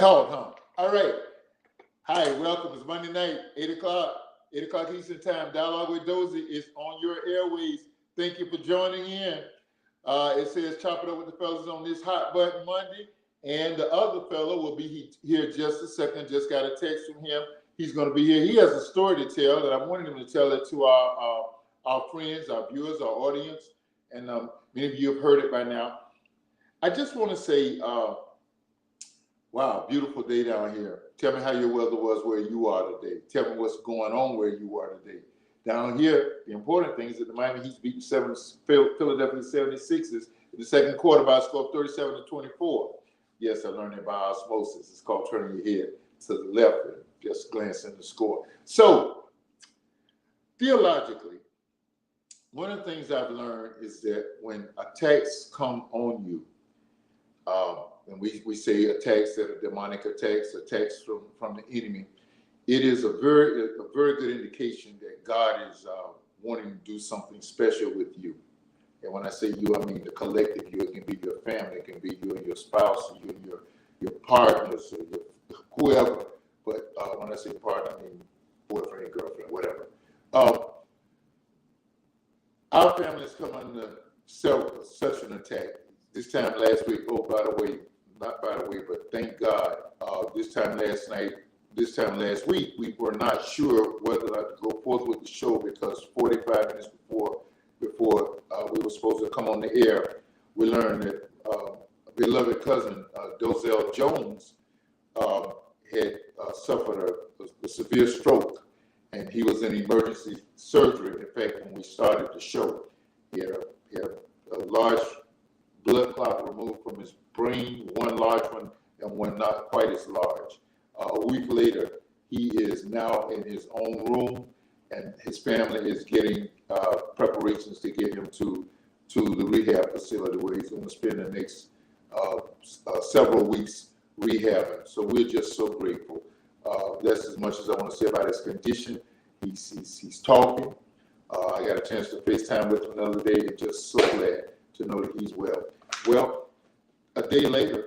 caught, huh? All right. Hi, welcome. It's Monday night, 8 o'clock Eastern Time. Dialogue with Dozell is on your airways. Thank you for joining in. It says chop it up with the fellas on this hot button Monday. And the other fellow will be here just a second. Just got a text from him. He's going to be here. He has a story to tell, and I wanted him to tell it to our friends, our viewers, our audience. And many of you have heard it by now. I just want to say, wow, beautiful day down here. Tell me how your weather was where you are today. Tell me what's going on where you are today. Down here, the important thing is that the Miami Heat's beating Philadelphia 76ers in the second quarter by a score of 37-24. Yes, I learned it by osmosis. It's called turning your head to the left and just glancing at the score. So, theologically, one of the things I've learned is that when attacks come on you, and we say attacks that are demonic attacks from the enemy, it is a very good indication that God is wanting to do something special with you. And when I say you, I mean the collective you. It can be your family, it can be you and your spouse, you and your partners, or whoever. But when I say partner, I mean boyfriend, girlfriend, whatever. Our family has come under such an attack. This time last week, but thank God, this time last week, we were not sure whether or not to go forth with the show because 45 minutes before we were supposed to come on the air, we learned that beloved cousin Dozell Jones had suffered a severe stroke, and he was in emergency surgery. In fact, when we started the show, he had a large blood clot removed from his brain, one large one and one not quite as large. A week later, he is now in his own room, and his family is getting preparations to get him to the rehab facility where he's going to spend the next several weeks rehabbing. So we're just so grateful. That's as much as I want to say about his condition. He's talking. I got a chance to FaceTime with him the other day, and just so glad to know that he's well. Well, a day later,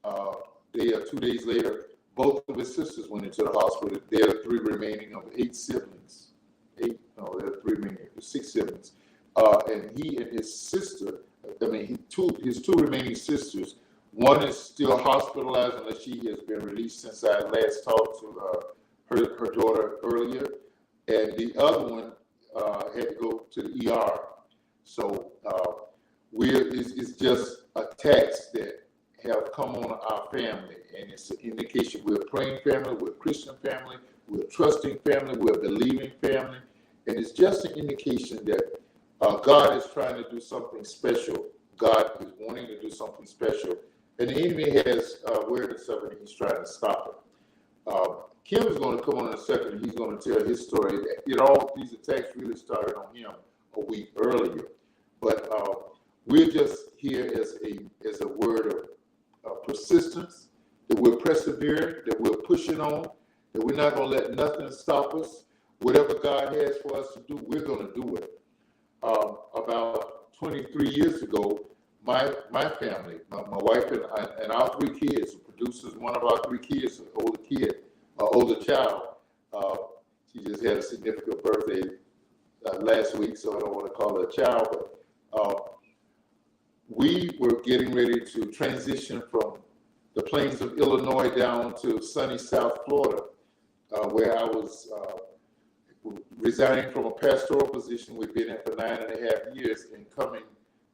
2 days later, both of his sisters went into the hospital. There are 3 remaining of 8 siblings. There are 3 remaining, 6 siblings. And he and his sister, his 2 remaining sisters, one is still hospitalized unless she has been released since I last talked to her daughter earlier. And the other one had to go to the ER. So it's just attacks that have come on our family, and it's an indication we're a praying family, we're a Christian family, we're a trusting family, we're a believing family, and it's just an indication that God is trying to do something special. God is wanting to do something special, and the enemy has awareness of it, and he's trying to stop it. Kim is going to come on in a second, and he's going to tell his story. All these attacks really started on him a week earlier, but we're just here as a word of persistence, that we're persevering, that we're pushing on, that we're not going to let nothing stop us. Whatever God has for us to do, we're going to do it. About 23 years ago, my family, my wife and our 3 kids, the producers, one of our 3 kids, an older child, she just had a significant birthday last week, so I don't want to call her a child, but we were getting ready to transition from the plains of Illinois down to sunny South Florida, where I was resigning from a pastoral position we've been in for 9.5 years and coming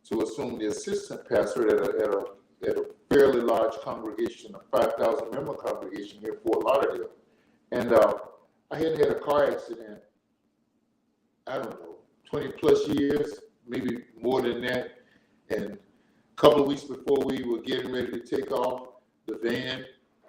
to assume the assistant pastor at a fairly large congregation, a 5,000 member congregation here in Fort Lauderdale. And I hadn't had a car accident, I don't know, 20 plus years, maybe more than that. And a couple of weeks before we were getting ready to take off, the van,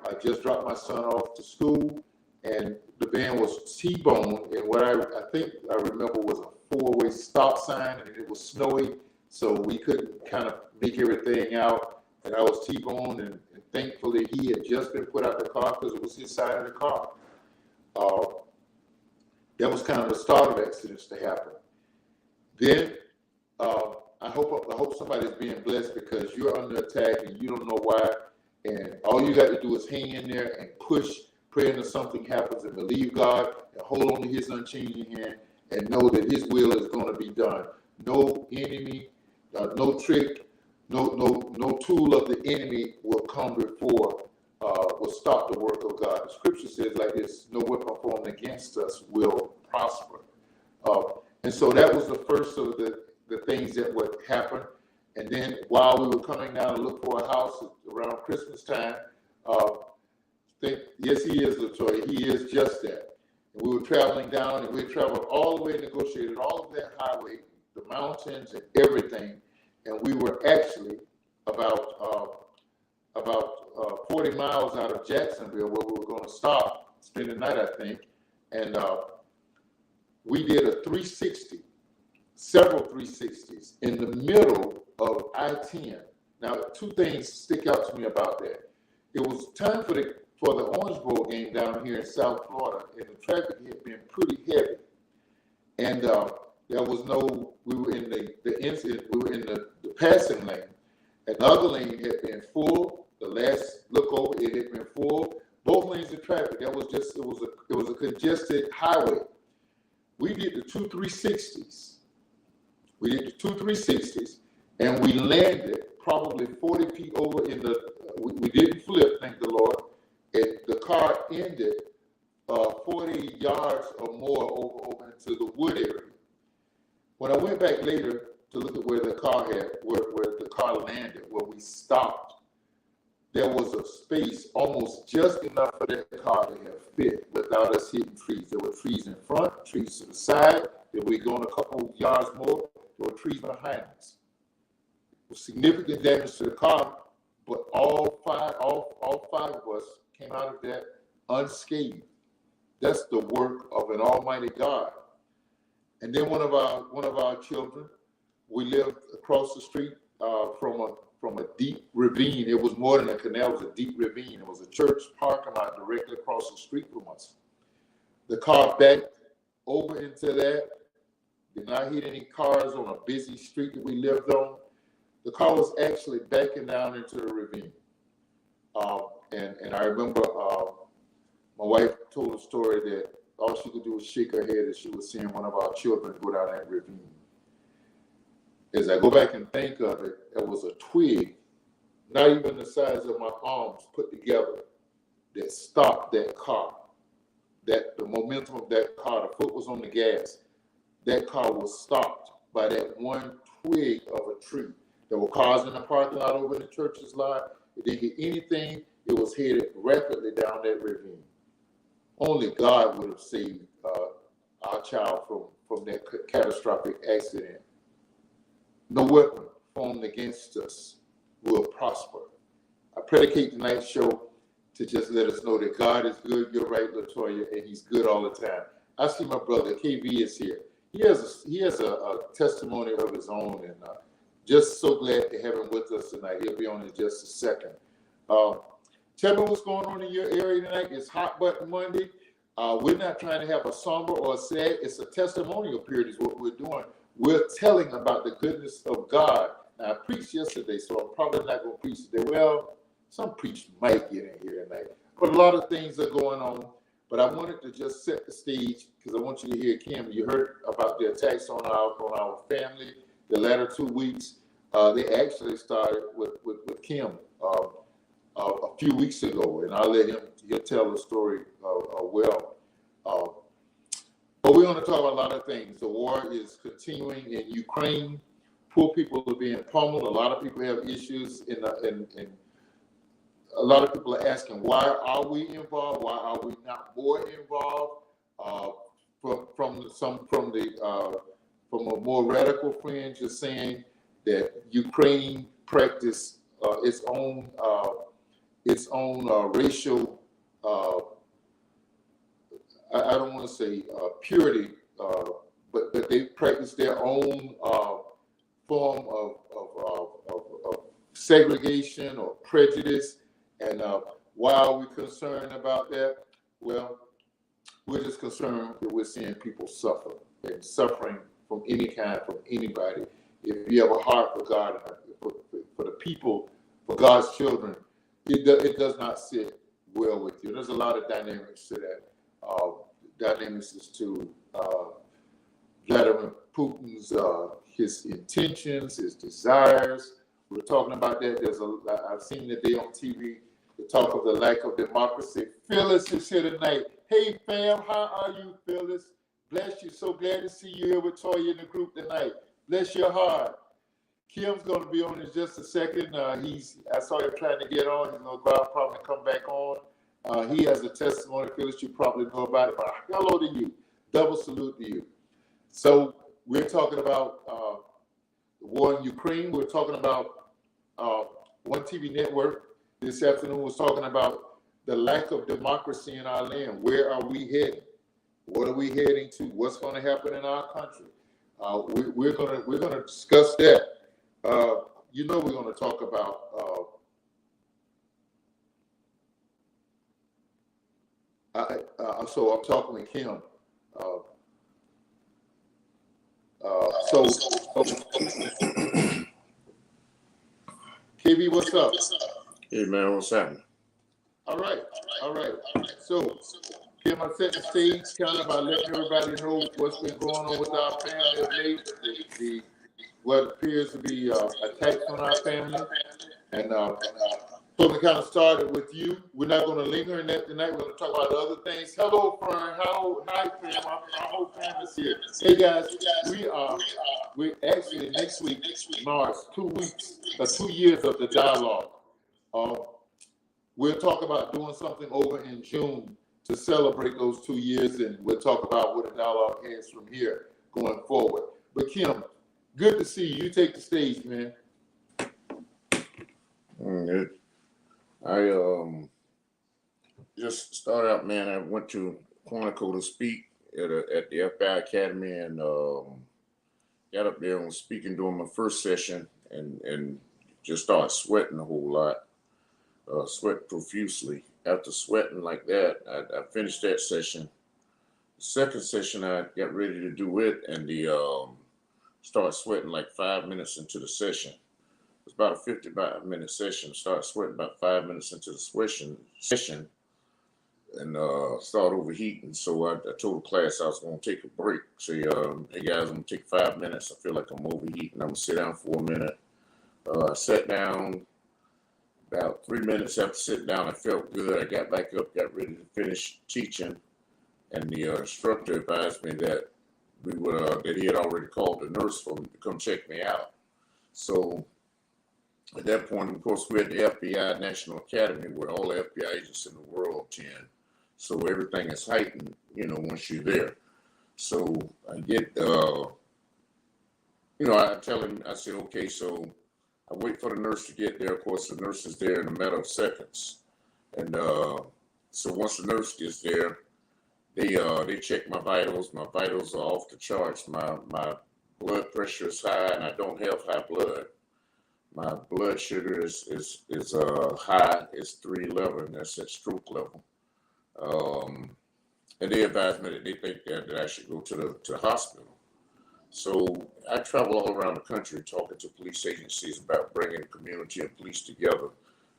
I just dropped my son off to school, and the van was T-boned, and what I think I remember was a 4-way stop sign, and it was snowy, so we couldn't kind of make everything out, and I was T-boned, and thankfully he had just been put out the car because it was his side of the car. That was kind of the start of accidents to happen. Then I hope somebody's being blessed because you're under attack and you don't know why, And all you got to do is hang in there and push, pray until something happens, and believe God, and hold on to his unchanging hand, and know that his will is going to be done. No enemy, no trick, no tool of the enemy will come before, will stop the work of God. The scripture says like this: no weapon formed against us will prosper. And so that was the first of the things that would happen. And then while we were coming down to look for a house around Christmas time, yes, he is, LaToya. He is just that. And we were traveling down, and we traveled all the way, negotiated all of that highway, the mountains and everything. And we were actually about 40 miles out of Jacksonville, where we were going to stop, spend the night, I think. And we did a 360, several 360s in the middle of I-10. Now, two things stick out to me about that. It was time for the Orange Bowl game down here in South Florida, and the traffic had been pretty heavy. And there was no, we were in the passing lane, and the other lane had been full. The last look over, it had been full. Both lanes of traffic. That was just, it was a congested highway. We did the 2 360s. And we landed probably 40 feet over in we didn't flip, thank the Lord. And the car ended 40 yards or more over into the wood area. When I went back later to look at where the car landed, where we stopped, there was a space almost just enough for that car to have fit without us hitting trees. There were trees in front, trees to the side. If we'd gone a couple yards more, there were trees behind us. It was significant damage to the car, but all five of us came out of that unscathed. That's the work of an almighty God. And then one of our children, we lived across the street from a deep ravine. It was more than a canal, it was a deep ravine. It was a church parking lot directly across the street from us. The car backed over into that, did not hit any cars on a busy street that we lived on. The car was actually backing down into the ravine. And I remember my wife told a story that all she could do was shake her head as she was seeing one of our children go down that ravine. As I go back and think of it, it was a twig, not even the size of my arms put together, that stopped that car. That the momentum of that car, the foot was on the gas. That car was stopped by that one twig of a tree. There were cars in the parking lot over in the church's lot. It didn't hit anything. It was headed rapidly down that ravine. Only God would have saved our child from that catastrophic accident. No weapon formed against us will prosper. I predicate tonight's show to just let us know that God is good. You're right, LaToya, and he's good all the time. I see my brother, KV, is here. He has a testimony of his own, and just so glad to have him with us tonight. He'll be on in just a second. Tell me what's going on in your area tonight. It's Hot Button Monday. We're not trying to have a somber or a sad. It's a testimonial period is what we're doing. We're telling about the goodness of God. Now, I preached yesterday, so I'm probably not going to preach today. Well, some preach might get in here tonight. But a lot of things are going on. But I wanted to just set the stage because I want you to hear Kim. You heard about the attacks on our family the latter 2 weeks. They actually started with Kim a few weeks ago, and I'll let he'll tell the story well. But we're going to talk about a lot of things. The war is continuing in Ukraine. Poor people are being pummeled. A lot of people have issues, and a lot of people are asking, why are we involved? Why are we not more involved? From a more radical friend, just saying that Ukraine practiced its own racial. I don't want to say purity, but they practice their own form of segregation or prejudice. And why are we concerned about that? Well, we're just concerned that we're seeing people suffer, and suffering from any kind, from anybody. If you have a heart for God, for the people, for God's children, it does not sit well with you. There's a lot of dynamics to that. Dynamics is to Vladimir Putin's his intentions, his desires. We're talking about that. I've seen today on TV the talk of the lack of democracy. Phyllis is here tonight. Hey fam, how are you, Phyllis? Bless you. So glad to see you here with Toya in the group tonight. Bless your heart. Kim's going to be on in just a second. I saw him trying to get on. He's going to go out, probably come back on. He has a testimony, Phyllis. You probably know about it. But hello to you. Double salute to you. So we're talking about the war in Ukraine. We're talking about One TV Network this afternoon was talking about the lack of democracy in our land. Where are we heading? What are we heading to? What's going to happen in our country? We're gonna discuss that. We're going to talk about. So I'm talking with Kim. KB, what's up? Hey man, what's happening? All right. So, Kim, I set the stage kind of by letting everybody know what's been going on with our family of late, what appears to be attacks on our family. And so we kind of started with you. We're not going to linger in that tonight. We're going to talk about the other things. Hello, Fern. Hi, fam. Our whole family's here. Hey, guys, we're actually next week marks 2 weeks, 2 years of the dialogue. We'll talk about doing something over in June to celebrate those 2 years, and we'll talk about what the dialogue is from here going forward. But Kim, good to see you. You take the stage, man. Good. I just started out, man. I went to Quantico to speak at the FBI Academy, and got up there and was speaking during my first session, and just started sweating a whole lot, sweat profusely. After sweating like that, I finished that session. The second session, I got ready to do it, and started sweating like 5 minutes into the session. It was about a 55-minute session. Started sweating about 5 minutes into the session, and started overheating. So I told the class I was going to take a break. Say, hey guys, I'm going to take 5 minutes. I feel like I'm overheating. I'm going to sit down for a minute. I sat down. About 3 minutes after sitting down, I felt good. I got back up, got ready to finish teaching, and the instructor advised me that that he had already called the nurse for me to come check me out. So at that point, of course, we're at the FBI National Academy, where all the FBI agents in the world attend. So everything is heightened, once you're there. So I get, I tell him, I said, okay, so I wait for the nurse to get there. Of course, the nurse is there in a matter of seconds. And so once the nurse gets there, they check my vitals. My vitals are off the charts. My blood pressure is high, and I don't have high blood. My blood sugar is high. It's 311. That's at stroke level. And they advised me that they think that I should go to the hospital. So I travel all around the country talking to police agencies about bringing community and police together.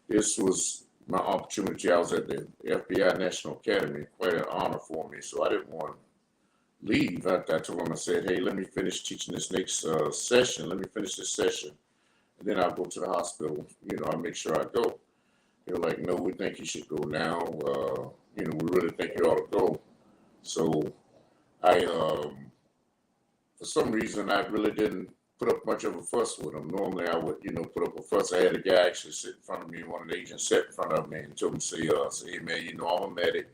This was my opportunity. I was at the FBI National Academy, quite an honor for me. So I didn't want to leave. I told them, I said, hey, let me finish teaching this next session. Let me finish this session. And then I'll go to the hospital. I'll make sure I go. They were like, no, we think you should go now. We really think you ought to go. So for some reason, I really didn't put up much of a fuss with them. Normally, I would, put up a fuss. I had a guy actually sit in front of me. One of the agents sat in front of me and told me, say, hey, man, I'm a medic.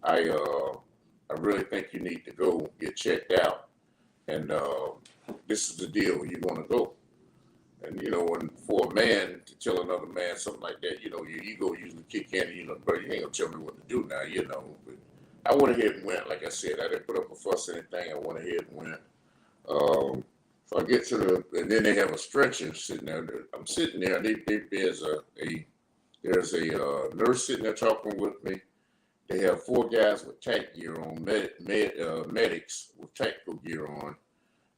I really think you need to go get checked out. And this is the deal. You're going to go. And, and for a man to tell another man something like that, your ego usually kick in, bro, you ain't going to tell me what to do now, But I went ahead and went. Like I said, I didn't put up a fuss or anything. I went ahead and went. So I get to and then they have a stretcher sitting there. I'm sitting there, and there's a nurse sitting there talking with me. They have 4 guys with tack gear on, medics with tactical gear on.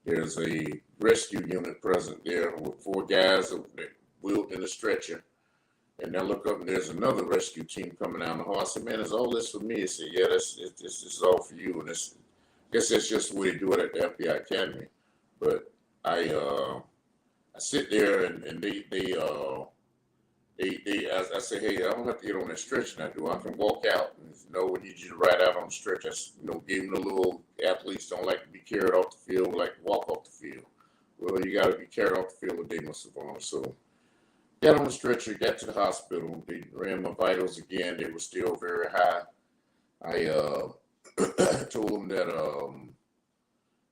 There's a rescue unit present there with 4 guys that wheeled in a stretcher. And I look up and there's another rescue team coming down the hall. I said, man, is all this for me? He said, yeah, this is all for you. And I guess that's just the way they do it at the FBI Academy. But I sit there and I say, hey, I don't have to get on that stretcher now, do I? I can walk out. And no, we need you to ride out on the stretcher. Even the little athletes don't like to be carried off the field, like to walk off the field. Well, you got to be carried off the field today, Mr. Varner. So got on the stretcher, got to the hospital. They ran my vitals again. They were still very high. I told them that,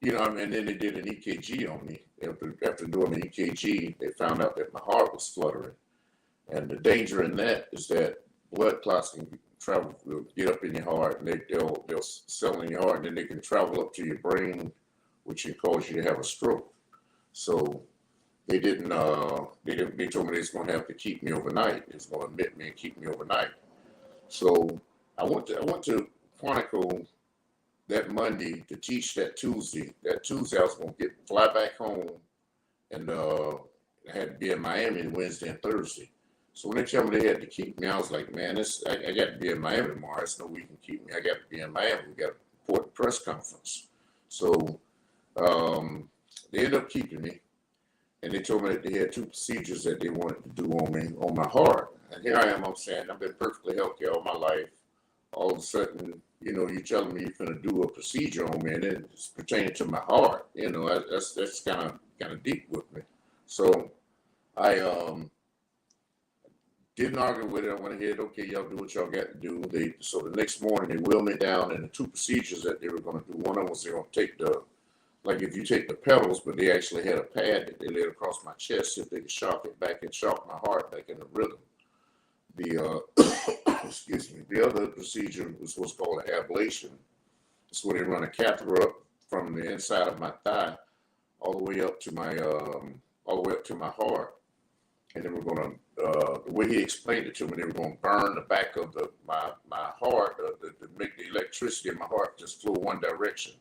and then they did an EKG on me. After doing the EKG, they found out that my heart was fluttering. And the danger in that is that blood clots can get up in your heart, and they'll settle in your heart, and then they can travel up to your brain, which can cause you to have a stroke. So they told me they was going to have to keep me overnight. They was going to admit me and keep me overnight. So I went to Quantico that Monday to teach that Tuesday. That Tuesday I was going to fly back home, and I had to be in Miami Wednesday and Thursday. So when they told me they had to keep me, I was like, man, I got to be in Miami tomorrow. There's no way you can keep me. I got to be in Miami. We got a important press conference. So they ended up keeping me, and they told me that they had 2 procedures that they wanted to do on me, on my heart. And here I am, I'm saying I've been perfectly healthy all my life. All of a sudden, you're telling me you're going to do a procedure on me, and it's pertaining to my heart. That's kind of deep with me. So I didn't argue with it. I went ahead, okay, y'all do what y'all got to do. So the next morning, they wheeled me down, and the 2 procedures that they were going to do, one of them was they were going to take like if you take the pedals, but they actually had a pad that they laid across my chest so they could shock it back and shock my heart back in the rhythm. The excuse me. The other procedure was what's called an ablation. It's where they run a catheter up from the inside of my thigh all the way up to my heart, and they were going to the way he explained it to me, they were going to burn the back of my heart to make the electricity in my heart just flow one direction.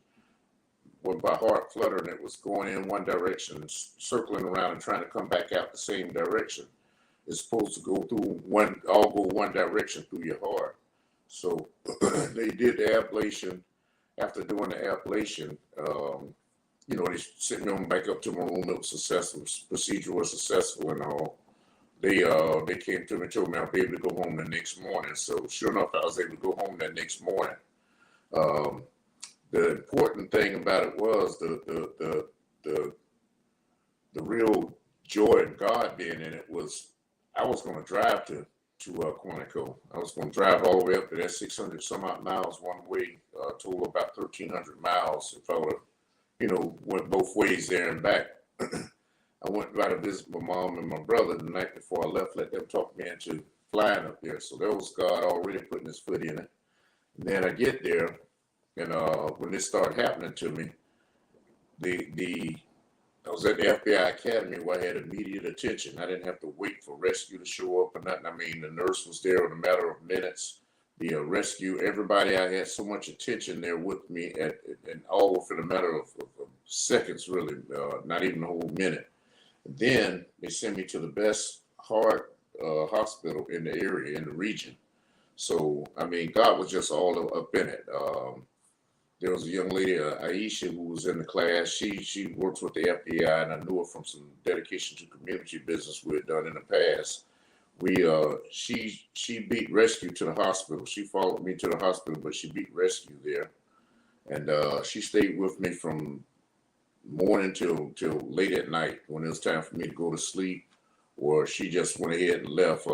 When my heart fluttered, it was going in one direction, circling around and trying to come back out the same direction. It's supposed to go through one direction through your heart. So they did the ablation. After doing the ablation, they sent me on back up to my room. It was successful. Procedure was successful and all. They came to me and told me I'll be able to go home the next morning. So sure enough, I was able to go home that next morning. The important thing about it was the real joy of God being in it was I was going to drive to Quantico. I was going to drive all the way up to that 600 some odd miles one way, total about 1,300 miles if I would have, went both ways there and back. I went by to visit my mom and my brother the night before I left, let them talk me into flying up there. So there was God already putting his foot in it. And then I get there, and when this started happening to me, I was at the FBI Academy where I had immediate attention. I didn't have to wait for rescue to show up or nothing. I mean, the nurse was there in a matter of minutes. The rescue, everybody, I had so much attention there with me, and all within a matter of seconds, really, not even a whole minute. And then they sent me to the best heart hospital in the area, in the region. So, I mean, God was just all up in it. There was a young lady, Aisha, who was in the class. She works with the FBI, and I knew her from some dedication to community business we had done in the past. She beat rescue to the hospital. She followed me to the hospital, but she beat rescue there, and she stayed with me from morning till late at night when it was time for me to go to sleep, or she just went ahead and left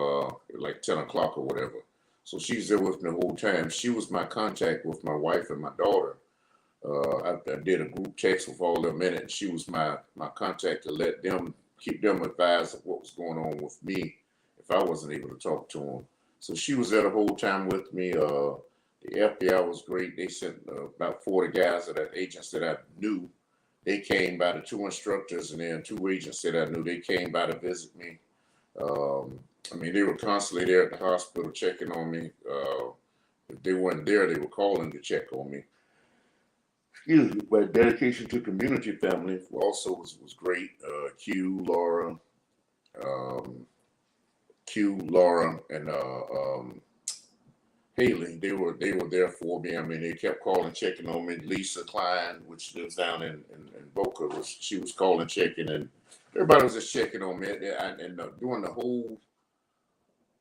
like 10 o'clock or whatever. So she's there with me the whole time. She was my contact with my wife and my daughter. I did a group text with all them in it, and she was my contact to keep them advised of what was going on with me if I wasn't able to talk to them. So she was there the whole time with me. The FBI was great. They sent about 40 guys agents that I knew. They came by, the 2 instructors, and then 2 agents that I knew. They came by to visit me. I mean, they were constantly there at the hospital checking on me. If they weren't there, they were calling to check on me. Excuse me. My dedication to community family also was great. Q, Laura, Q, Laura, and Haley. They were there for me. I mean, they kept calling, checking on me. Lisa Klein, which lives down in Boca, she was calling, checking, and everybody was just checking on me. And during the whole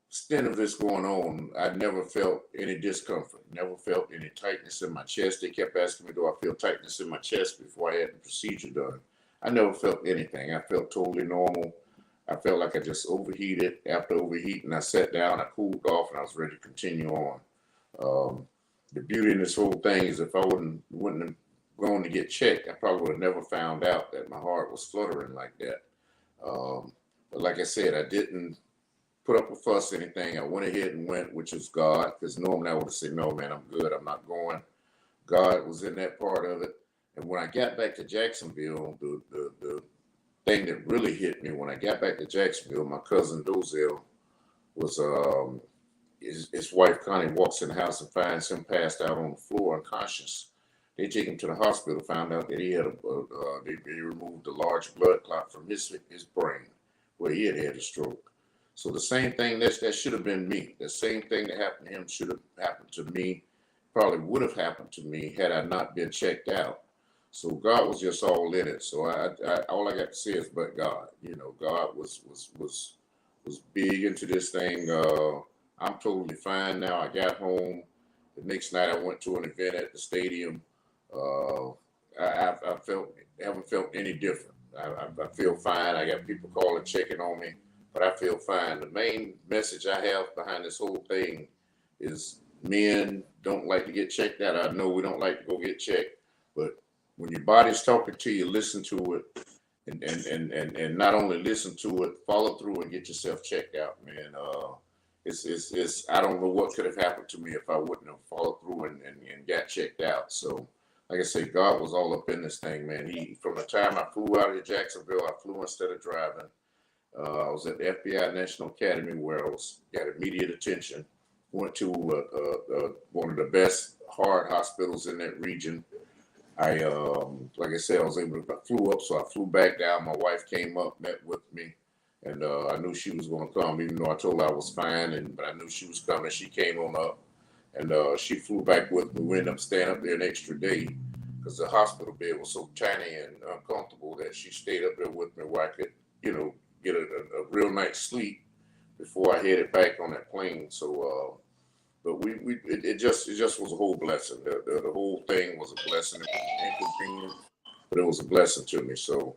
stint of this going on, I never felt any discomfort, never felt any tightness in my chest. They kept asking me, do I feel tightness in my chest before I had the procedure done? I never felt anything. I felt totally normal. I felt like I just overheated. After overheating, I sat down, I cooled off, and I was ready to continue on. The beauty in this whole thing is if I wouldn't have gone to get checked, I probably would have never found out that my heart was fluttering like that. But like I said, I didn't put up a fuss or anything. I went ahead and went, which was God, because normally I would have said, no, man, I'm good. I'm not going. God was in that part of it. And when I got back to Jacksonville, the thing that really hit me when I got back to Jacksonville, my cousin Dozell was his wife Connie walks in the house and finds him passed out on the floor unconscious. They take him to the hospital, found out that he had they removed a large blood clot from his brain where he had a stroke. So the same thing that should have been me. The same thing that happened to him should have happened to me. Probably would have happened to me had I not been checked out. So God was just all in it. So I all I got to say is, but God, God was big into this thing. I'm totally fine now. I got home. The next night I went to an event at the stadium. I haven't felt any different. I feel fine. I got people calling, checking on me, but I feel fine. The main message I have behind this whole thing is men don't like to get checked out. I know we don't like to go get checked, but when your body's talking to you, listen to it, and not only listen to it, follow through and get yourself checked out, man. It's I don't know what could have happened to me if I wouldn't have followed through and got checked out. So, like I said, God was all up in this thing, man. From the time I flew out of Jacksonville, I flew instead of driving. I was at the FBI National Academy where I got immediate attention. Went to one of the best heart hospitals in that region. Like I said, I flew up, so I flew back down. My wife came up, met with me, and I knew she was going to come, even though I told her I was fine, but I knew she was coming. She came on up, and she flew back with me. We ended up staying up there an extra day because the hospital bed was so tiny and uncomfortable that she stayed up there with me where I could, get a real night's sleep before I headed back on that plane. So, but it just was a whole blessing. The whole thing was a blessing. It was inconvenient, but it was a blessing to me. So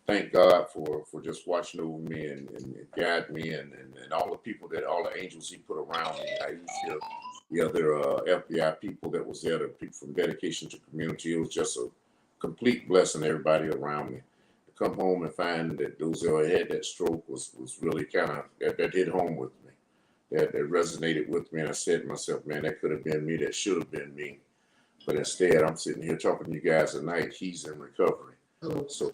thank God for just watching over me and guiding me and all the people all the angels he put around me. I used to the other FBI people that was there, the people from Dedication to Community. It was just a complete blessing, everybody around me. To come home and find that Dozell had that stroke was really kind of, that hit home with me. That resonated with me, and I said to myself, man, that could have been me, that should have been me. But instead, I'm sitting here talking to you guys tonight. He's in recovery. So,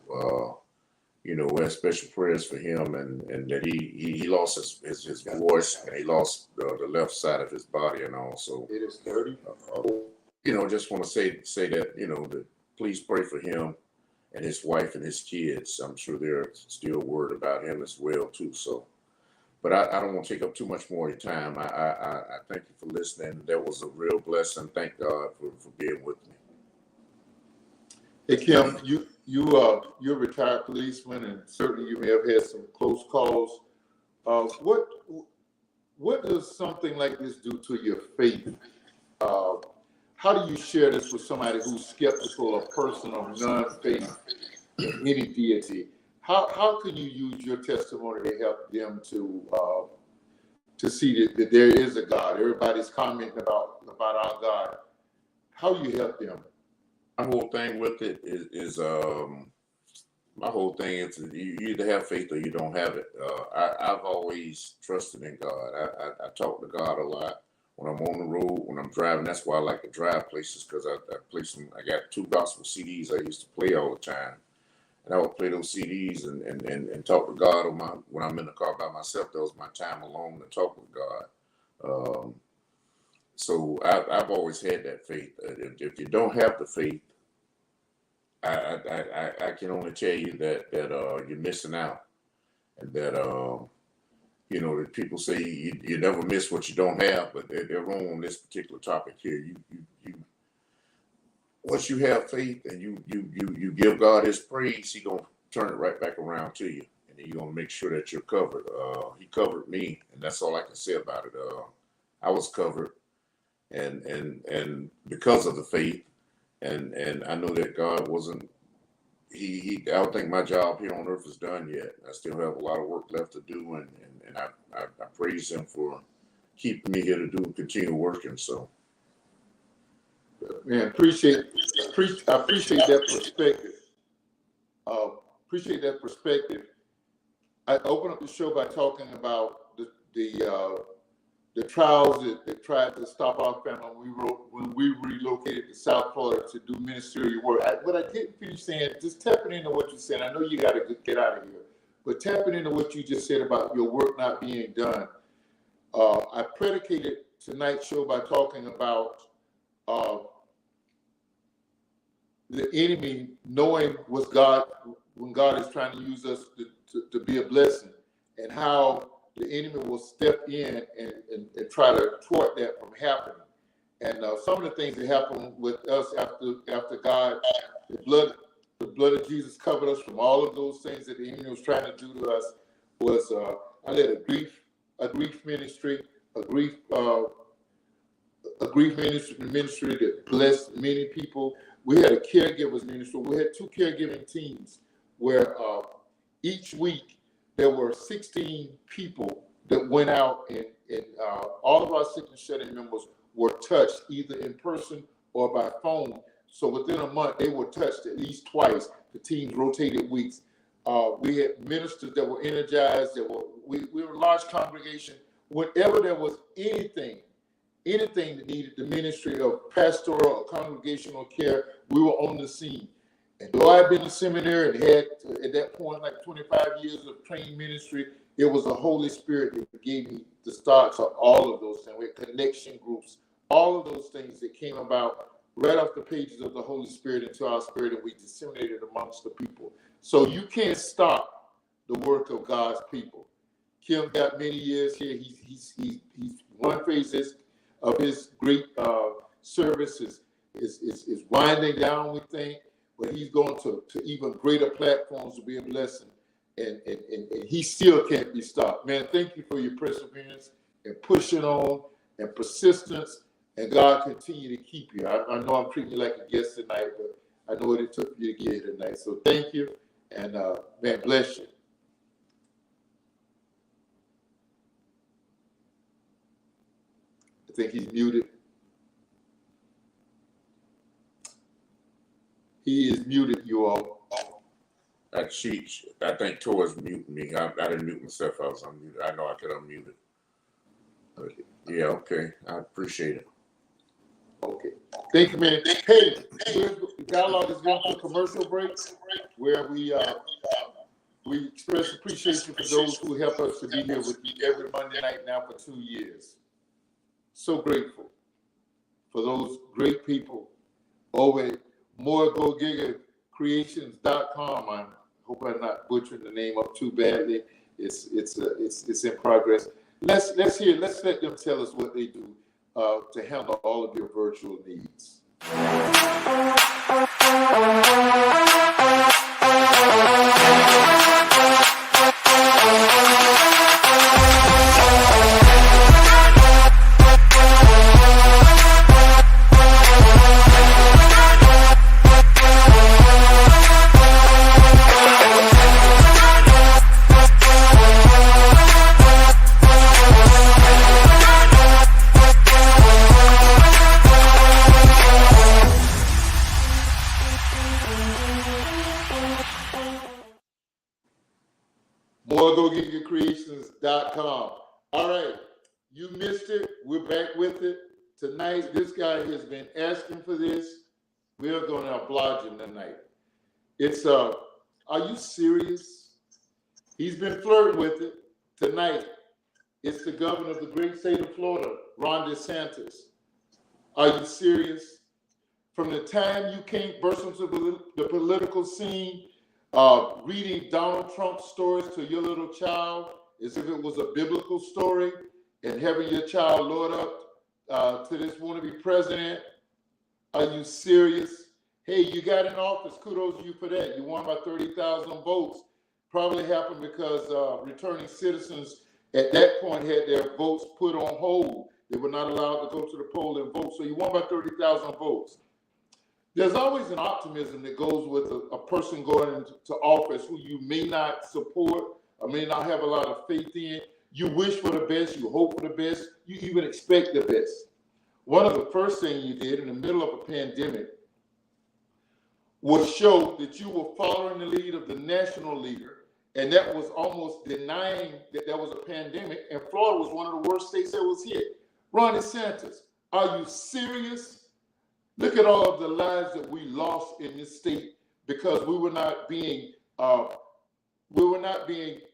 we have special prayers for him, and that he lost his voice, and he lost the left side of his body and all. So, It is 30. Just want to say that, that please pray for him and his wife and his kids. I'm sure they're still worried about him as well, too. So, but I don't want to take up too much more of your time. I thank you for listening. That was a real blessing. Thank God for being with me. Hey Kim, you're a retired policeman, and certainly you may have had some close calls. What does something like this do to your faith? How do you share this with somebody who's skeptical, a person of non-faith in any deity? How can you use your testimony to help them to see that there is a God? Everybody's commenting about our God. How you help them? My whole thing with it is you either have faith or you don't have it. I've always trusted in God. I talk to God a lot when I'm on the road, when I'm driving. That's why I like to drive places, because I play I got 2 gospel CDs I used to play all the time. And I would play those CDs and talk to God when I'm in the car by myself. That was my time alone to talk with God. So I've always had that faith. If you don't have the faith, I can only tell you that you're missing out, and that You know, that people say you never miss what you don't have, but they're wrong on this particular topic here. You once you have faith and you give God His praise, He gonna turn it right back around to you, and He gonna make sure that you're covered. He covered me, and that's all I can say about it. I was covered, and because of the faith, and I know that God wasn't. I don't think my job here on earth is done yet. I still have a lot of work left to do, and I praise Him for keeping me here to continue working. So, man, I appreciate that perspective. Appreciate that perspective. I opened up the show by talking about the trials that tried to stop our family when we relocated to South Florida to do ministerial work. What I didn't finish saying, just tapping into what you said. I know you got to get out of here, but tapping into what you just said about your work not being done. I predicated tonight's show by talking about the enemy knowing when God is trying to use us to be a blessing, and how the enemy will step in and try to thwart that from happening. And some of the things that happened with us after God, the blood of Jesus covered us from all of those things that the enemy was trying to do to us, was I led a grief ministry ministry that blessed many people. We had a caregivers ministry. We had 2 caregiving teams where each week there were 16 people that went out, and all of our sick and shut-in members were touched either in person or by phone. So within a month, they were touched at least twice. The teams rotated weeks. We had ministers that were energized. We were a large congregation. Whenever there was anything that needed the ministry of pastoral or congregational care, we were on the scene. And though I'd been in seminary and had, at that point, like 25 years of trained ministry, it was the Holy Spirit that gave me the start to all of those things. We had connection groups, all of those things that came about right off the pages of the Holy Spirit into our spirit, and we disseminated amongst the people. So you can't stop the work of God's people. Kim got many years here. He's one phase of his great service is winding down, we think. But he's going to even greater platforms to be a blessing. And he still can't be stopped. Man, thank you for your perseverance and pushing on and persistence. And God continue to keep you. I know I'm treating you like a guest tonight, but I know what it took for you to get here tonight. So thank you. And man, bless you. I think he's muted. He is muted, you all. that sheet, I think Tor's muting me. I didn't mute myself. I was unmuted. I know I could unmute it. Okay. Yeah, okay. I appreciate it. Okay. Thank you, man. Hey, the dialogue is going to a commercial break where we express appreciation for those who help us to be here with you every Monday night now for 2 years. So grateful for those great people over at moregogiga.creations.com. I hope I'm not butchering the name up too badly. It's in progress. Let's let them tell us what they do to handle all of your virtual needs. MoreGoGigaCreations.com. All right, you missed it. We're back with it tonight. This guy has been asking for this. We're going to oblige him tonight. It's are you serious? He's been flirting with it tonight. It's the governor of the great state of Florida, Ron DeSantis. Are you serious? From the time you came burst into the political scene, reading Donald Trump stories to your little child, as if it was a biblical story, and having your child load up to this wannabe president. Are you serious? Hey, you got in office. Kudos to you for that. You won by 30,000 votes. Probably happened because returning citizens at that point had their votes put on hold. They were not allowed to go to the poll and vote. So you won by 30,000 votes. There's always an optimism that goes with a person going into office who you may not support or may not have a lot of faith in. You wish for the best, you hope for the best, you even expect the best. One of the first things you did in the middle of a pandemic was show that you were following the lead of the national leader, and that was almost denying that there was a pandemic, and Florida was one of the worst states that was hit. Ron DeSantis, are you serious? Look at all of the lives that we lost in this state because we were not being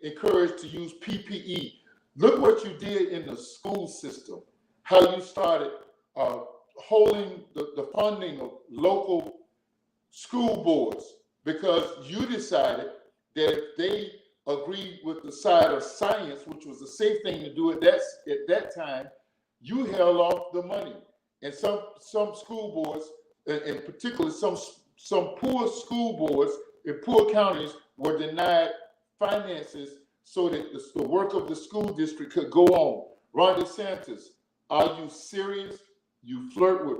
encouraged to use PPE. Look what you did in the school system, how you started holding the funding of local school boards because you decided that if they agreed with the side of science, which was the safe thing to do at that time, you held off the money. And some school boards, and particularly some poor school boards in poor counties, were denied finances so that the work of the school district could go on. Ron DeSantis, are you serious? You flirt with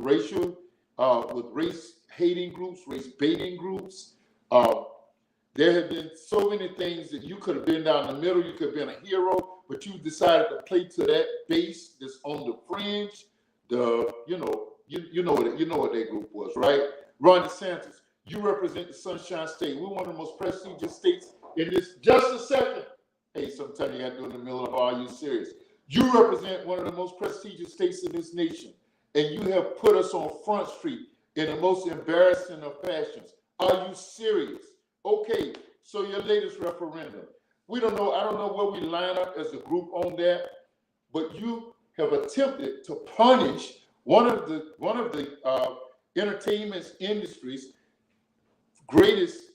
race-hating groups, race-baiting groups. There have been so many things that you could have been down the middle. You could have been a hero, but you decided to play to that base that's on the fringe. You know what that group was, right? Ron DeSantis, you represent the Sunshine State. We're one of the most prestigious states in this. Just a second. Hey, sometimes you got to do in the middle of, are you serious? You represent one of the most prestigious states in this nation, and you have put us on Front Street in the most embarrassing of fashions. Are you serious? Okay, so your latest referendum. I don't know where we line up as a group on that, but you have attempted to punish one of the entertainment industry's greatest.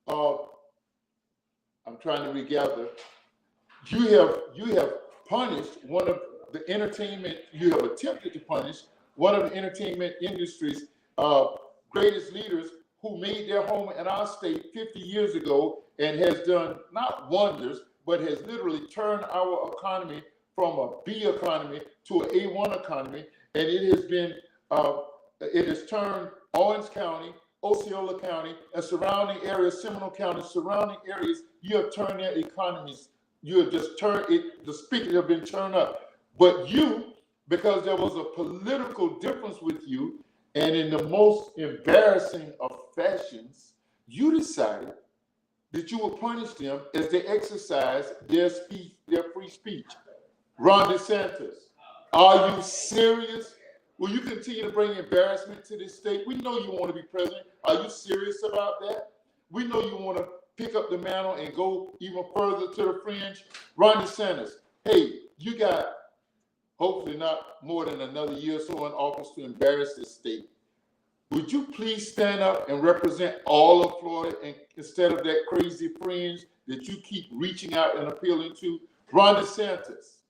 I'm trying to regather. You have punished one of the entertainment. You have attempted to punish one of the entertainment industry's greatest leaders, who made their home in our state 50 years ago and has done not wonders, but has literally turned our economy from a B economy to an A1 economy. And it has turned Owens County, Osceola County, and surrounding areas, Seminole County, surrounding areas, you have turned their economies. You have just turned it, the speakers have been turned up. But you, because there was a political difference with you, and in the most embarrassing of fashions, you decided that you would punish them as they exercise their free speech. Ron DeSantis, are you serious? Will you continue to bring embarrassment to this state? We know you want to be president. Are you serious about that? We know you want to pick up the mantle and go even further to the fringe. Ron DeSantis, hey, you got hopefully not more than another year or so in office to embarrass this state. Would you please stand up and represent all of Florida instead of that crazy fringe that you keep reaching out and appealing to? Ron DeSantis,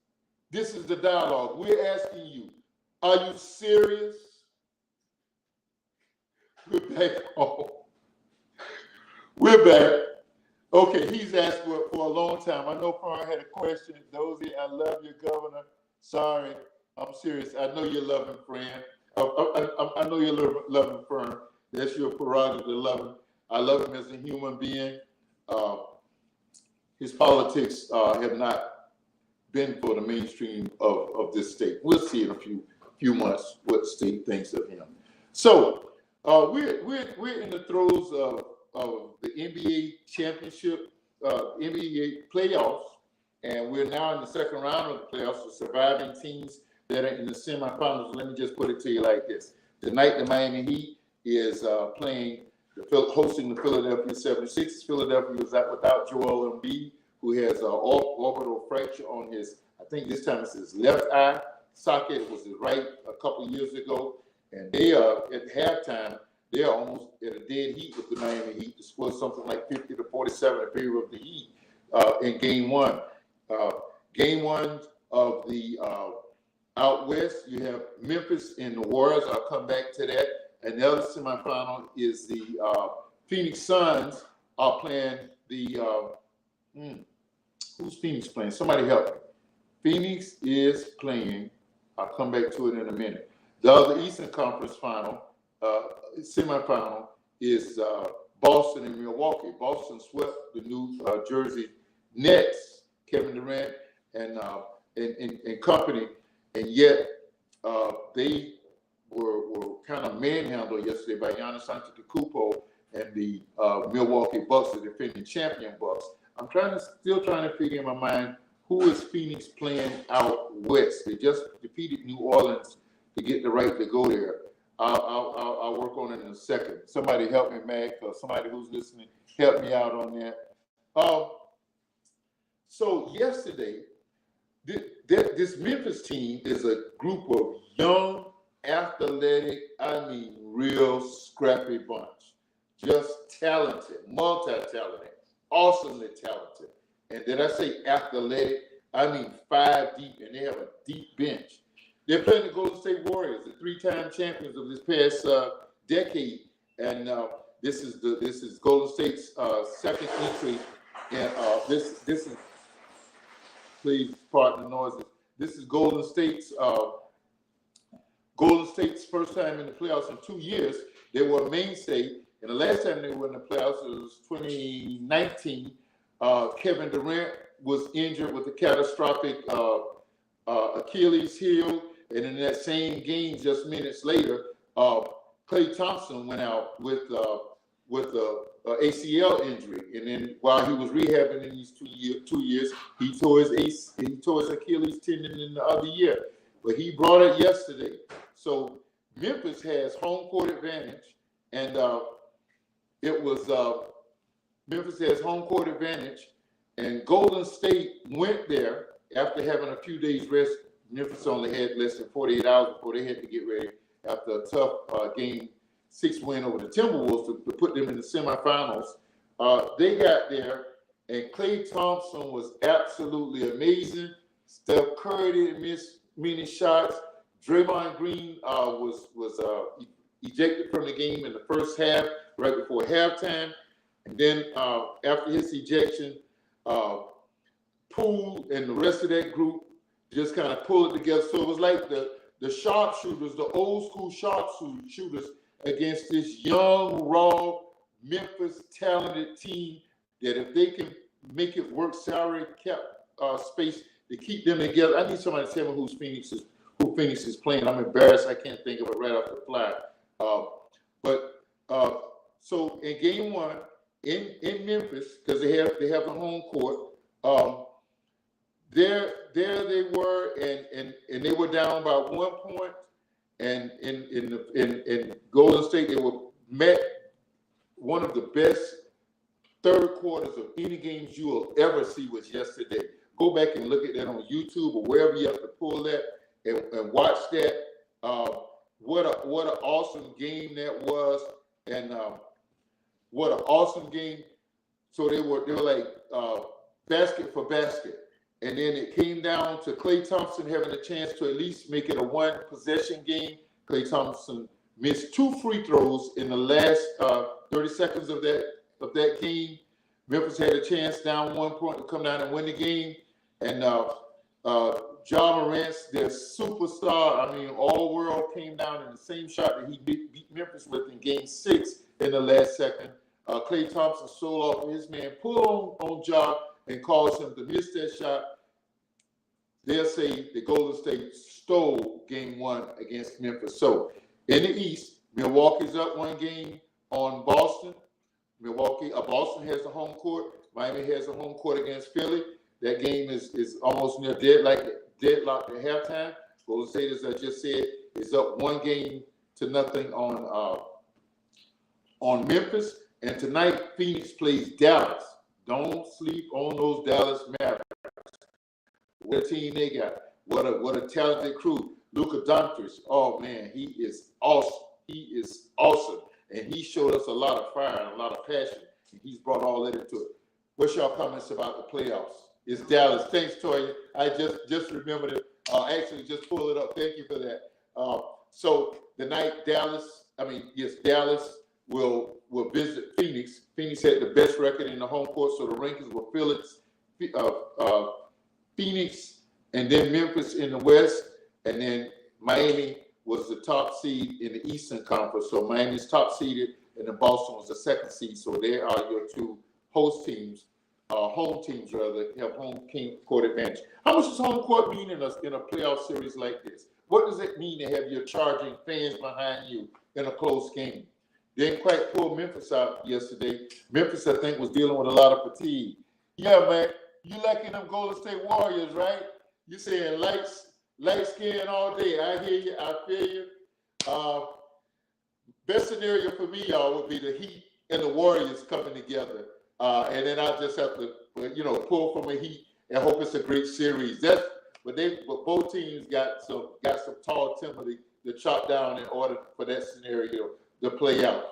this is the dialogue. We're asking you, are you serious? We're back home. We're back. Okay, he's asked for a long time. I know Fern had a question. Dozell, I love you, Governor. Sorry, I'm serious. I know you love him, friend. I know you love him, Fern. That's your prerogative to love him. I love him as a human being. His politics have not been for the mainstream of this state. We'll see in a few months what the state thinks of him. So we're in the throes of the NBA championship, NBA playoffs, and we're now in the second round of the playoffs. The surviving teams that are in the semifinals. Let me just put it to you like this: tonight, the Miami Heat is hosting the Philadelphia 76ers. Philadelphia is out without Joel Embiid, who has an orbital fracture on his, I think this time it's his left eye socket. It was his right a couple of years ago. And they are, at halftime, they are almost at a dead heat with the Miami Heat. The score is something like 50-47 in favor of the Heat in game one. Game one of the out west, you have Memphis and the Warriors. I'll come back to that. And the other semifinal is the Phoenix Suns are playing the who's Phoenix playing? Somebody help me. Phoenix is playing. I'll come back to it in a minute. The other Eastern Conference final, semifinal, is Boston and Milwaukee. Boston swept the New Jersey Nets, Kevin Durant and company, and yet they were kind of manhandled yesterday by Giannis Antetokounmpo and the Milwaukee Bucks, the defending champion Bucks. I'm still trying to figure in my mind who is Phoenix playing out west. They just defeated New Orleans to get the right to go there. I'll work on it in a second. Somebody help me, Mac, or somebody who's listening, help me out on that. So yesterday, this Memphis team is a group of young, athletic, real scrappy bunch. Just talented, multi-talented, awesomely talented. And did I say athletic? 5 deep, and they have a deep bench. They're playing the Golden State Warriors, the 3-time champions of this past decade. And this is Golden State's second entry. And this is, please pardon the noises. This is Golden State's first time in the playoffs in 2 years. They were a mainstay, and the last time they were in the playoffs was 2019. Kevin Durant was injured with a catastrophic Achilles heel, and in that same game, just minutes later, Klay Thompson went out with a ACL injury, and then while he was rehabbing in these 2 years, he tore his Achilles tendon in the other year. But he brought it yesterday. So Memphis has home court advantage, and Memphis has home court advantage, and Golden State went there after having a few days rest. Memphis only had less than 48 hours before they had to get ready after a tough Game 6 win over the Timberwolves to put them in the semifinals. They got there, and Klay Thompson was absolutely amazing. Steph Curry didn't miss many shots. Draymond Green was ejected from the game in the first half, right before halftime. And then after his ejection, Poole and the rest of that group just kind of pulled it together. So it was like the sharpshooters, the old school sharpshooters against this young, raw, Memphis talented team that if they can make it work salary cap space to keep them together. I need somebody to tell me who Phoenix is playing. I'm embarrassed. I can't think of it right off the fly. So in game one in Memphis, because they have the home court, there they were, and they were down by 1 point, and in Golden State they were met one of the best third quarters of any games you will ever see was yesterday. Go back and look at that on YouTube or wherever you have to pull that and watch that. What an awesome game that was, and what an awesome game. So they were like basket for basket. And then it came down to Klay Thompson having a chance to at least make it a one-possession game. Klay Thompson missed 2 free throws in the last 30 seconds of that game. Memphis had a chance down 1 point to come down and win the game. And Ja Morant, their superstar, all world, came down in the same shot that he beat Memphis with in game 6 in the last second. Klay Thompson stole off of his man, pulled on Ja, and caused him to miss that shot. They'll say the Golden State stole game 1 against Memphis. So in the East, Milwaukee's up 1 game on Boston. Boston has the home court. Miami has a home court against Philly. That game is almost near deadlocked at halftime. Golden State, as I just said, is up 1-0 on Memphis. And tonight, Phoenix plays Dallas. Don't sleep on those Dallas Mavericks. What a team they got. What a talented crew. Luka Doncic. Oh, man, he is awesome. He is awesome. And he showed us a lot of fire and a lot of passion. And he's brought all that into it. What's your comments about the playoffs? It's Dallas. Thanks, Toya. I just remembered it. Actually, just pull it up. Thank you for that. So the night Dallas will visit Phoenix. Phoenix had the best record in the home court, so the rankings were Phoenix, and then Memphis in the West, and then Miami was the top seed in the Eastern Conference. So Miami's top seeded, and then Boston was the second seed. So there are your two host teams, home teams rather, have home court advantage. How much does home court mean in a playoff series like this? What does it mean to have your charging fans behind you in a close game? They didn't quite pull Memphis out yesterday. Memphis, I think, was dealing with a lot of fatigue. Yeah, man, you liking them Golden State Warriors, right? You saying light skin all day. I hear you. I feel you. Best scenario for me, y'all, would be the Heat and the Warriors coming together. And then I'll just have to, pull from the Heat and hope it's a great series. But both teams got some tall timber to chop down in order for that scenario to play out.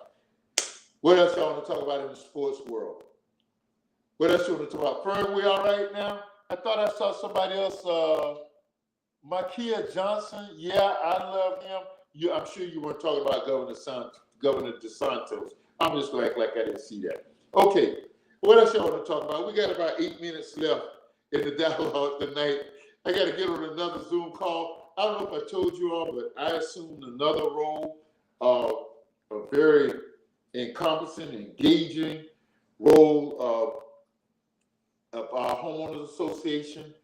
What else y'all want to talk about in the sports world? What else you want to talk about? Fern, we all right now? I thought I saw somebody else. Makia Johnson. Yeah, I love him. I'm sure you weren't talking about Governor DeSantis. I'm just like I didn't see that. Okay, what else y'all want to talk about? We got about 8 minutes left in the dialogue tonight. I got to get on another Zoom call. I don't know if I told you all, but I assumed another role, a very encompassing, engaging role of our homeowners association.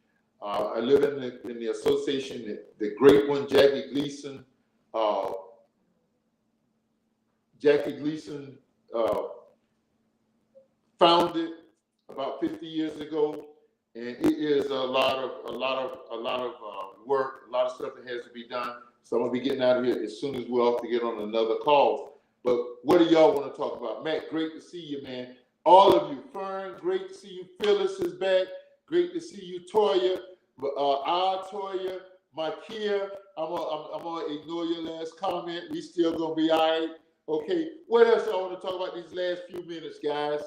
I live in the association, the great one, Jackie Gleason. Jackie Gleason founded about 50 years ago, and it is a lot of work, a lot of stuff that has to be done. So I'm gonna be getting out of here as soon as we're off to get on another call. But what do y'all want to talk about? Matt, great to see you, man. All of you. Fern, great to see you. Phyllis is back. Great to see you, Toya. Toya, Makia. I'm gonna ignore your last comment. We still gonna be all right. Okay. What else I want to talk about these last few minutes, guys?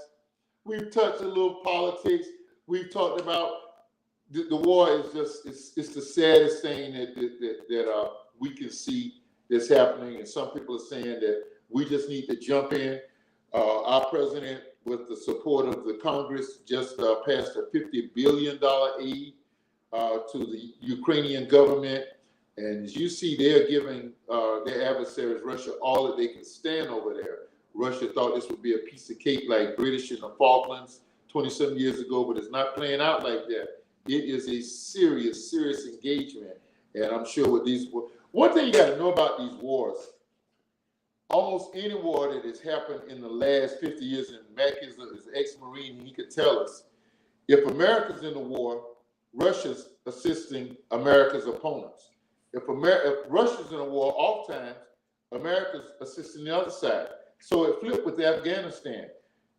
We've touched a little politics. We've talked about the war. Is just it's the saddest thing that we can see that's happening, and some people are saying that we just need to jump in. Our president, with the support of the Congress, just passed a $50 billion aid to the Ukrainian government. And as you see, they're giving their adversaries, Russia, all that they can stand over there. Russia thought this would be a piece of cake like British in the Falklands 20-some years ago, but it's not playing out like that. It is a serious, serious engagement. And I'm sure with these, one thing you got to know about these wars, almost any war that has happened in the last 50 years, and Mac is an ex-Marine, and he could tell us, if America's in the war, Russia's assisting America's opponents. If Russia's in a war, oftentimes, America's assisting the other side. So it flipped with Afghanistan.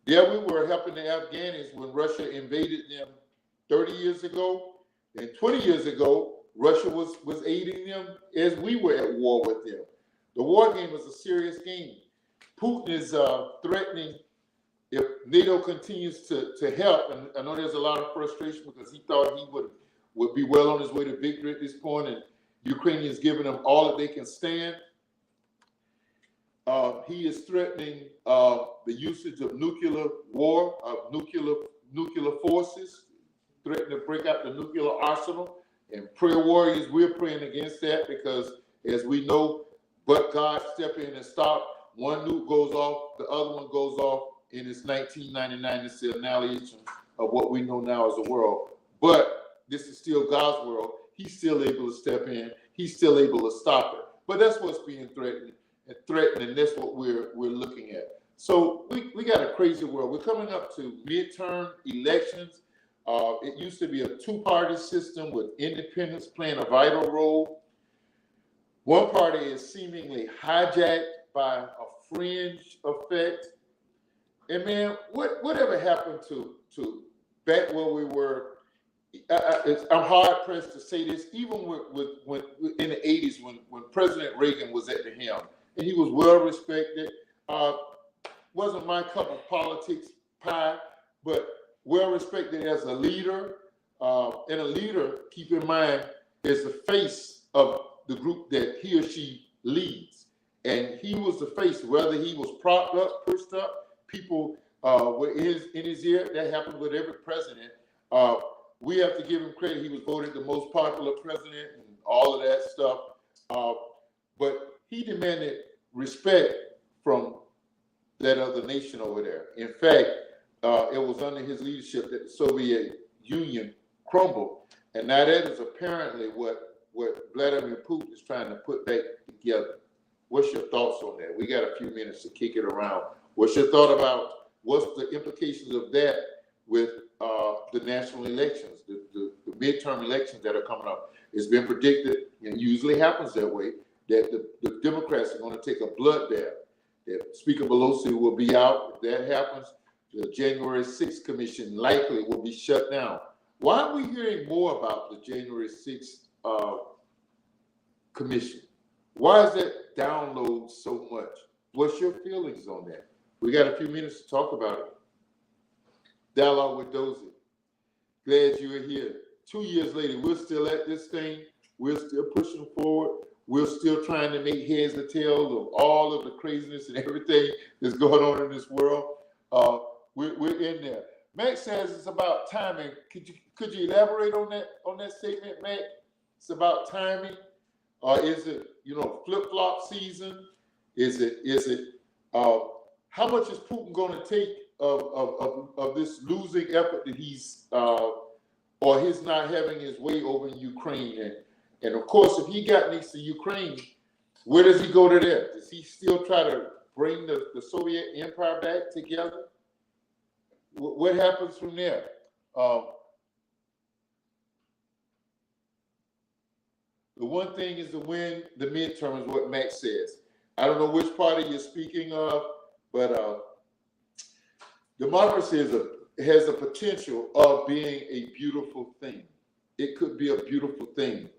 There we were helping the Afghanis when Russia invaded them 30 years ago. And 20 years ago, Russia was aiding them as we were at war with them. The war game is a serious game. Putin is threatening, if NATO continues to help, and I know there's a lot of frustration because he thought he would be well on his way to victory at this point, and Ukrainians giving them all that they can stand. He is threatening the usage of nuclear war, of nuclear forces, threatening to break out the nuclear arsenal. And prayer warriors, we're praying against that because, as we know, but God step in and stop. One nuke goes off, the other one goes off, and it's 1999. It's the annihilation of what we know now as a world. But this is still God's world. He's still able to step in. He's still able to stop it. But that's what's being threatened, and that's what we're looking at. So we got a crazy world. We're coming up to midterm elections. It used to be a two-party system with independents playing a vital role. One party is seemingly hijacked by a fringe effect. And man, whatever happened to back where we were? I'm hard pressed to say this. Even when in the 80s, when President Reagan was at the helm, and he was well respected, wasn't my cup of politics pie, but well respected as a leader. And a leader, keep in mind, is the face of the group that he or she leads. And he was the face, whether he was propped up, pushed up, people were in his ear. That happened with every president. We have to give him credit. He was voted the most popular president and all of that stuff. But he demanded respect from that other nation over there. In fact, it was under his leadership that the Soviet Union crumbled. And now that is apparently what Vladimir Putin is trying to put back together. What's your thoughts on that? We got a few minutes to kick it around. What's your thought about what's the implications of that with the national elections, the midterm elections that are coming up? It's been predicted, and usually happens that way, that the Democrats are going to take a bloodbath. That Speaker Pelosi will be out. If that happens, the January 6th commission likely will be shut down. Why are we hearing more about the January 6th commission? Why is that download so much? What's your feelings on that? We got a few minutes to talk about it. Dialogue with Dozell. Glad you are here. 2 years later, we're still at this thing. We're still pushing forward. We're still trying to make heads or tails of all of the craziness and everything that's going on in this world. We're in there. Max says it's about timing. Could you elaborate on that statement, Max? It's about timing, or is it flip-flop season? Is it how much is Putin going to take of this losing effort that he's or his not having his way over in Ukraine? And of course, if he got next to Ukraine, where does he go to there? Does he still try to bring the Soviet Empire back together? What happens from there? The one thing is to win the midterm is what Max says. I don't know which party you're speaking of, but democracy has a potential of being a beautiful thing. It could be a beautiful thing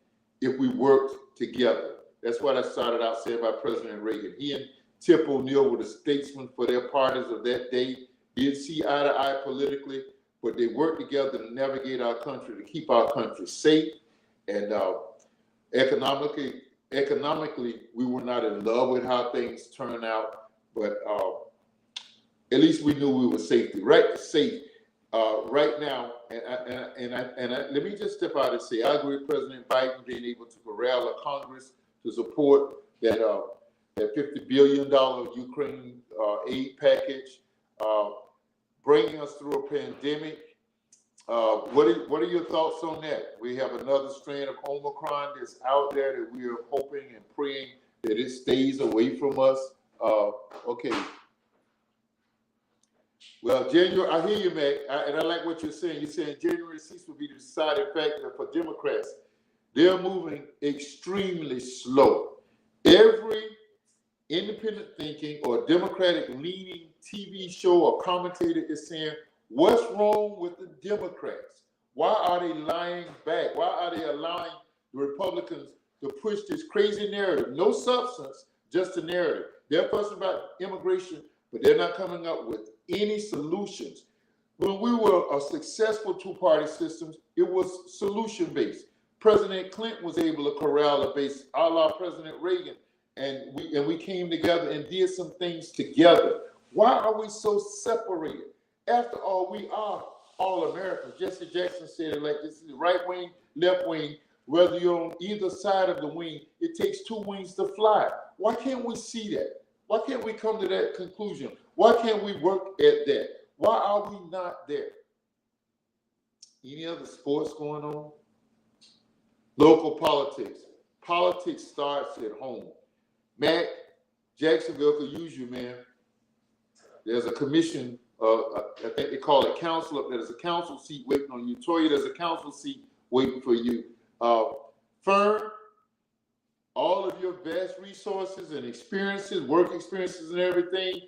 if we worked together. That's what I started out saying about President Reagan. He and Tip O'Neill were the statesmen for their parties of that day. Didn't see eye to eye politically, but they worked together to navigate our country, to keep our country safe. And economically, we were not in love with how things turned out, but at least we knew we were safe right now. And let me just step out and say, I agree with President Biden being able to corral a Congress to support that $50 billion Ukraine aid package, bringing us through a pandemic. What are your thoughts on that? We have another strain of Omicron that's out there that we are hoping and praying that it stays away from us. Okay. Well, January, I hear you, Mac, and I like what you're saying. You're saying January 6th will be the deciding factor for Democrats. They're moving extremely slow. Every independent thinking or Democratic-leaning TV show or commentator is saying, what's wrong with the Democrats? Why are they lying back? Why are they allowing the Republicans to push this crazy narrative? No substance, just a narrative. They're fussing about immigration, but they're not coming up with any solutions. When we were a successful two-party system, it was solution-based. President Clinton was able to corral a base, a la President Reagan, and we came together and did some things together. Why are we so separated? After all, we are all Americans. Jesse Jackson said it like this: is right wing, left wing. Whether you're on either side of the wing, it takes two wings to fly. Why can't we see that? Why can't we come to that conclusion? Why can't we work at that? Why are we not there? Any other sports going on? Local politics. Politics starts at home. Matt, Jacksonville could use you, man. There's a commission, I think they call it council up there. There's a council seat waiting on you. Toya, there's a council seat waiting for you. Fern, all of your vast resources and experiences, work experiences and everything,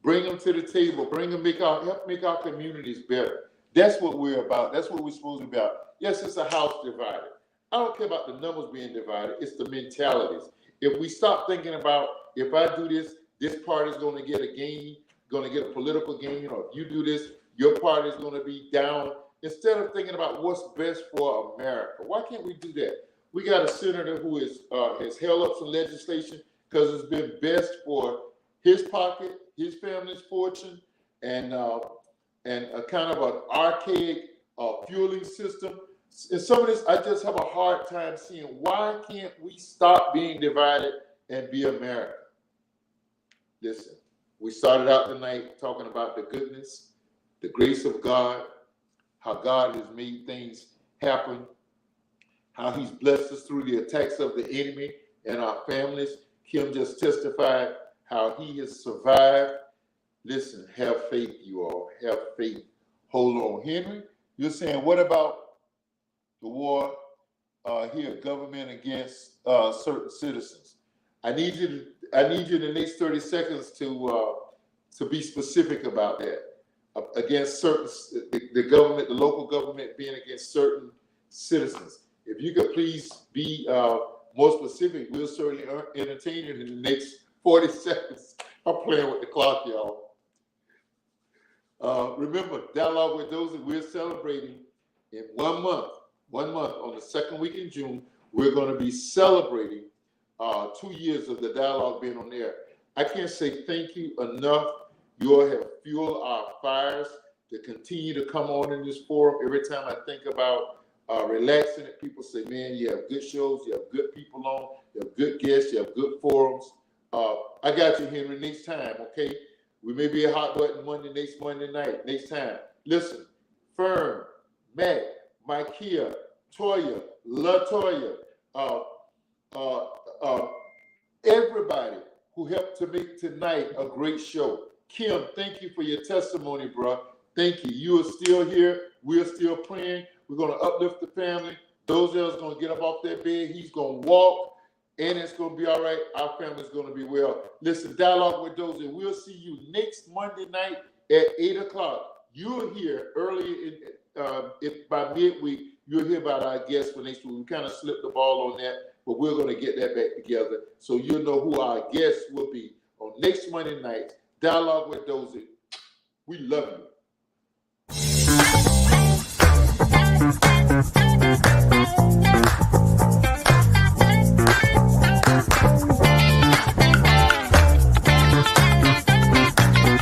bring them to the table. Bring them, help make our communities better. That's what we're about. That's what we're supposed to be about. Yes, it's a house divided. I don't care about the numbers being divided. It's the mentalities. If we stop thinking about, if I do this, this party is going to get a gain, going to get a political gain, or if you do this, your party is going to be down. instead of thinking about what's best for America. Why can't we do that? We got a senator who has held up some legislation because it's been best for his pocket, his family's fortune, and a kind of an archaic fueling system. And some of this, I just have a hard time seeing. Why can't we stop being divided and be America? Listen, we started out tonight talking about the goodness, the grace of God, how God has made things happen, how he's blessed us through the attacks of the enemy and our families. Kim just testified how he has survived. Listen, have faith, you all. Have faith. Hold on. Henry, you're saying, what about the war here, government against certain citizens? I need you in the next 30 seconds to be specific about that. Against certain, the government, the local government being against certain citizens. If you could please be more specific, we'll certainly entertain you in the next 40 seconds. I'm playing with the clock, y'all. Remember, Dialogue with Dozell, we're celebrating in 1 month, on the second week in June, we're going to be celebrating 2 years of the Dialogue being on air. I can't say thank you enough. You all have fueled our fires to continue to come on in this forum. Every time I think about relaxing it, people say, man, you have good shows, you have good people on, you have good guests, you have good forums. I got you, Henry, next time, okay? We may be a hot button next Monday night, next time. Listen, Fern, Matt, Micaiah, Toya, LaToya, everybody who helped to make tonight a great show. Kim, thank you for your testimony, bro. Thank you. You are still here. We're still praying. We're going to uplift the family. Dozell's going to get up off that bed. He's going to walk, and it's going to be all right. Our family's going to be well. Listen, Dialogue with Dozell. We'll see you next Monday night at 8 o'clock. You'll hear early by midweek, you'll hear about our guests for next week. We kind of slipped the ball on that, but we're going to get that back together so you'll know who our guests will be on next Monday night. Dialogue with Dozell. We love you.